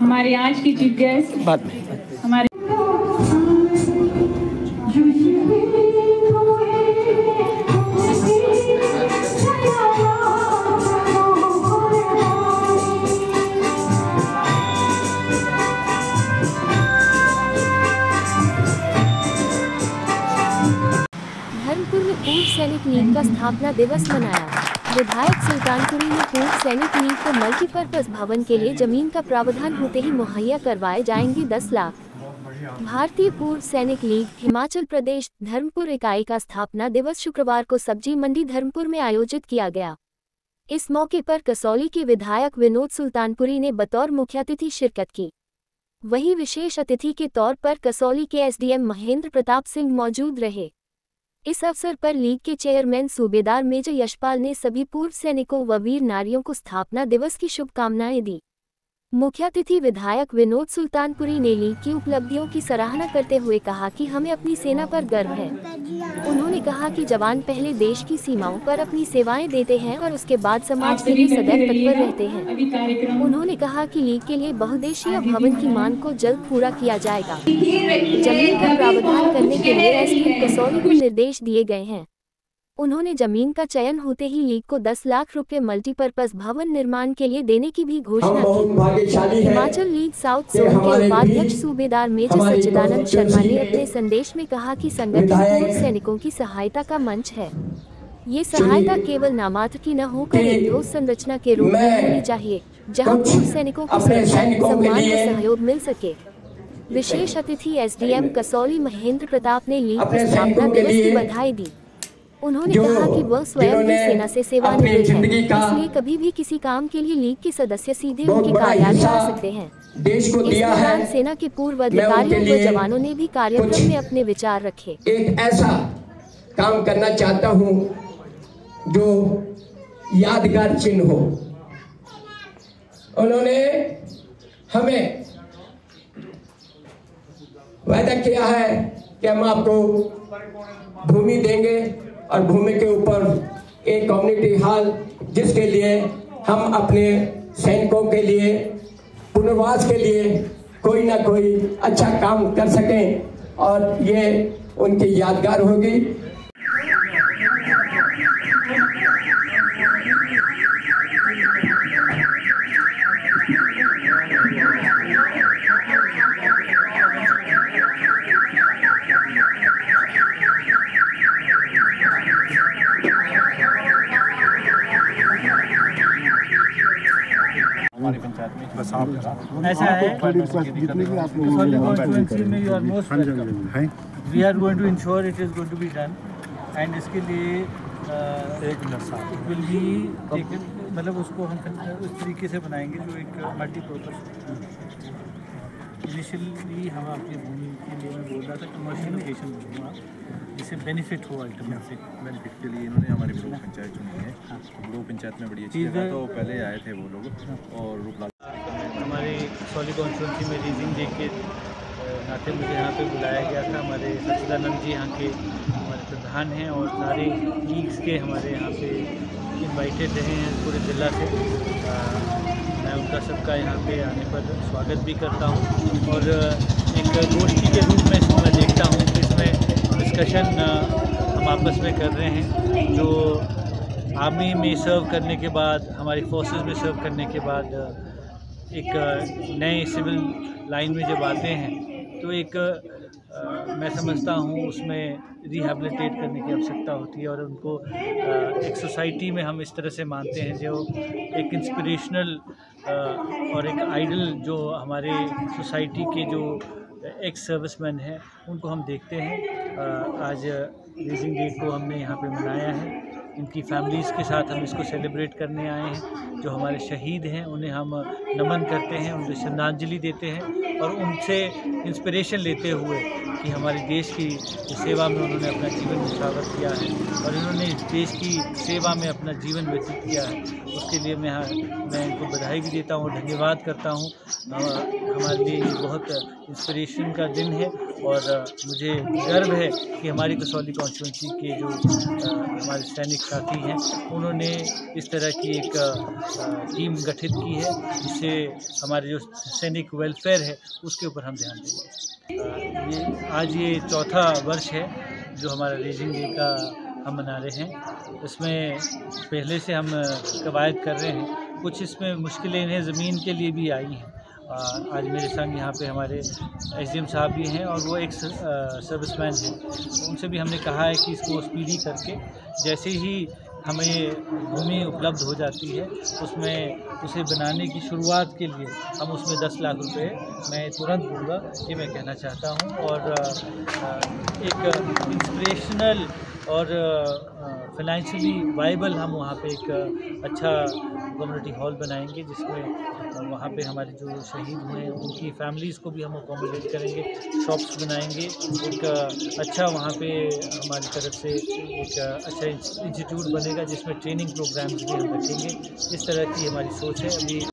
हमारे आज की चीफ गेस्ट बाद में हमारे धर्मपुर में पूर्व सैनिक लीग का स्थापना दिवस मनाया। विधायक सुल्तानपुरी ने पूर्व सैनिक लीग को मल्टीपर्पज भवन के लिए जमीन का प्रावधान होते ही मुहैया करवाए जाएंगे 10 लाख। भारतीय पूर्व सैनिक लीग हिमाचल प्रदेश धर्मपुर इकाई का स्थापना दिवस शुक्रवार को सब्जी मंडी धर्मपुर में आयोजित किया गया। इस मौके पर कसौली के विधायक विनोद सुल्तानपुरी ने बतौर मुख्य अतिथि शिरकत की। वहीं विशेष अतिथि के तौर पर कसौली के एसडीएम महेंद्र प्रताप सिंह मौजूद रहे। इस अवसर पर लीग के चेयरमैन सूबेदार मेजर यशपाल ने सभी पूर्व सैनिकों व वीर नारियों को स्थापना दिवस की शुभकामनाएं दी। मुख्य अतिथि विधायक विनोद सुल्तानपुरी ने लीग की उपलब्धियों की सराहना करते हुए कहा कि हमें अपनी सेना पर गर्व है। उन्होंने कहा कि जवान पहले देश की सीमाओं पर अपनी सेवाएं देते हैं और उसके बाद समाज के लिए सदैव तत्पर रहते हैं। उन्होंने कहा कि लीग के लिए बहुउद्देशीय भवन की मांग को जल्द पूरा किया जाएगा। जमीन का प्रावधान करने के लिए एसडीएम कसौली को निर्देश दिए गए हैं। उन्होंने जमीन का चयन होते ही लीग को 10 लाख रुपए मल्टीपर्पज भवन निर्माण के लिए देने की भी घोषणा की। हिमाचल लीग साउथ जोन के उपाध्यक्ष सूबेदार मेजर सच्चिदानंद शर्मा ने अपने संदेश में कहा कि संगठन पूर्व सैनिकों की सहायता का मंच है। ये सहायता केवल नामात्र की न होकर एक ठोस संरचना के रूप में होनी चाहिए, जहां पूर्व सैनिकों को सम्मान व सहयोग मिल सके। विशेष अतिथि एसडीएम कसौली महेंद्र प्रताप ने लीग की स्थापना दिवस की बधाई दी। उन्होंने कहा कि वह स्वयं भी सेना से सेवानिवृत्त है, इसलिए कभी भी किसी काम के लिए लीग के सदस्य सीधे उनके कार्यालय आ सकते हैं। इस दौरान सेना के पूर्व अधिकारियों व जवानों ने भी कार्यक्रम में अपने विचार रखे। एक ऐसा काम करना चाहता हूं जो यादगार चिन्ह हो। उन्होंने हमें वादा किया है कि हम आपको भूमि देंगे और भूमि के ऊपर एक कम्युनिटी हॉल, जिसके लिए हम अपने सैनिकों के लिए पुनर्वास के लिए कोई ना कोई अच्छा काम कर सकें और ये उनकी यादगार होगी। हमारी पंचायत में बस आप ऐसा है we are going to ensure it is going to be done and इसके लिए इट विल बी टेकन, मतलब उसको हम उस तरीके से बनाएंगे जो एक मल्टीपर्पज। इनिशियली हम अपनी भूमि के लिए मैं बोल रहा था कमर्शियल लोकेशन दूँगा जिससे बेनिफिट हो। अल्टीमेटली बेनिफिट के लिए इन्होंने हमारी ब्लॉक पंचायत चुनी है। ब्लॉक पंचायत में बड़ी अच्छी जगह, तो पहले आए थे वो लोग और हमारे कसौली कॉन्स्टिट्यूंसी में रीजिंग डे के नाते मुझे यहाँ पे बुलाया गया था। हमारे सच्चिदानंद जी यहाँ के हमारे प्रधान हैं और सारे लीग्स के हमारे यहाँ पे इनवाइटेड रहे हैं पूरे ज़िला से। मैं उनका सबका यहाँ पे आने पर स्वागत भी करता हूँ और एक गोष्ठी के रूप में इसको मैं देखता हूँ कि इसमें डिस्कशन हम आपस में कर रहे हैं। जो आर्मी में सर्व करने के बाद, हमारी फोर्सेस में सर्व करने के बाद एक नए सिविल लाइन में जब आते हैं तो एक मैं समझता हूँ उसमें रिहैबिलिटेट करने की आवश्यकता होती है और उनको एक सोसाइटी में हम इस तरह से मानते हैं जो एक इंस्पिरेशनल और एक आइडल जो हमारे सोसाइटी के जो एक्स सर्विसमैन हैं उनको हम देखते हैं। आज रेजिंग डे को हमने यहाँ पे मनाया है। इनकी फैमिलीज़ के साथ हम इसको सेलिब्रेट करने आए हैं। जो हमारे शहीद हैं उन्हें हम नमन करते हैं, उन्हें श्रद्धांजलि देते हैं और उनसे इंस्पिरेशन लेते हुए कि हमारे देश की सेवा में उन्होंने अपना जीवन न्यौछावर किया है और इन्होंने देश की सेवा में अपना जीवन व्यतीत किया है। उसके लिए मैं इनको बधाई भी देता हूँ और धन्यवाद करता हूँ। हमारे लिए ये बहुत इंस्पिरेशन का दिन है और मुझे गर्व है कि हमारी कसौली कॉन्स्टिट्यूंसी के जो हमारे सैनिक साथी हैं उन्होंने इस तरह की एक टीम गठित की है जिससे हमारे जो सैनिक वेलफेयर है उसके ऊपर हम ध्यान देंगे। आज ये चौथा वर्ष है जो हमारा रेजिंग डे का हम मना रहे हैं। इसमें पहले से हम कवायद कर रहे हैं, कुछ इसमें मुश्किलें इन्हें ज़मीन के लिए भी आई हैं। आज मेरे संग यहाँ पे हमारे एसडीएम साहब भी हैं और वो एक सर्विसमैन हैं, उनसे भी हमने कहा है कि इसको स्पीडी करके जैसे ही हमें भूमि उपलब्ध हो जाती है उसमें उसे बनाने की शुरुआत के लिए हम उसमें 10 लाख रुपए मैं तुरंत दूँगा, ये मैं कहना चाहता हूँ। और एक इंस्पिरेशनल और फाइनेंशियली वाइबल हम वहाँ पे एक अच्छा कम्युनिटी हॉल बनाएंगे जिसमें वहाँ पे हमारे जो शहीद हुए हैं उनकी फैमिलीज़ को भी हम अकोमोडेट करेंगे, शॉप्स बनाएंगे, एक अच्छा वहाँ पे हमारी तरफ से एक अच्छा इंस्टीट्यूट बनेगा जिसमें ट्रेनिंग प्रोग्राम्स भी हम रखेंगे। इस तरह की हमारी सोच है। अभी